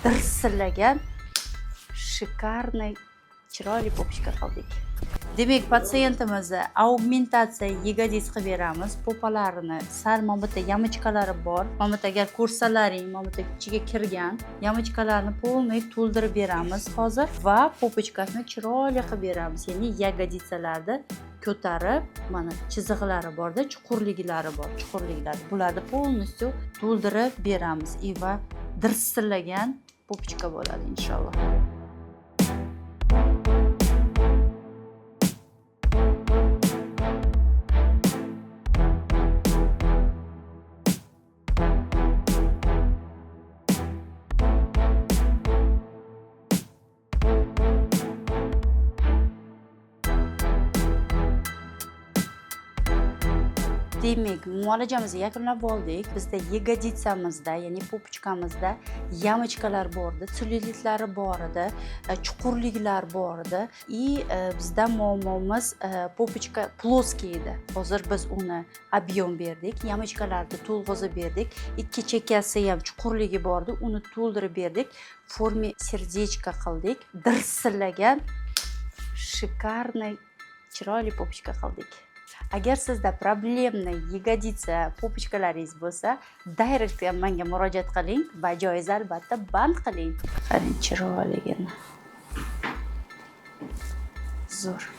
dirsillagan shikarniy chiroyli popichka qildik. Demak, patsientimizni augmentatsiya ягодиц qilib beramiz. Popalarini sal mana bu yerda yamichkalari bor. Mana bu yerda agar ko'rsalaring, mana bu yerda ichiga kirgan yamichkalarni polniy to'ldirib beramiz hozir va popichkasini chiroyli qilib beramiz. Ya'ni ягодицаlarni ko'tarib, mana chiziqlari borda, chuqurliklari bor, chuqurliklari. Bularni polностью to'ldirib beramiz va dirsillagan popichka bo'ladi inshaalloh. Demak, muolajamizni yakunlab oldik. Bizda ягодицамizda, ya'ni popichkamizda yamichkalar bor edi, sellyulitlari bor edi, chuqurliklar bor edi. Bizda muammomiz popichka ploskiy edi. Hozir biz uni объем berdik, yamichkalarni to'lg'izib berdik. Ikki chekkasi ham chuqurligi bor edi, uni to'ldirib berdik. Forma serdechka qildik. Dirsillagan shikarniy chiroyli popichka qildik. Agar sizda problemli ягодица popichkalaringiz bo'lsa, direct menga murojaat qiling va joiz albatta band qiling. Qarang chiroyligini. Zo'r.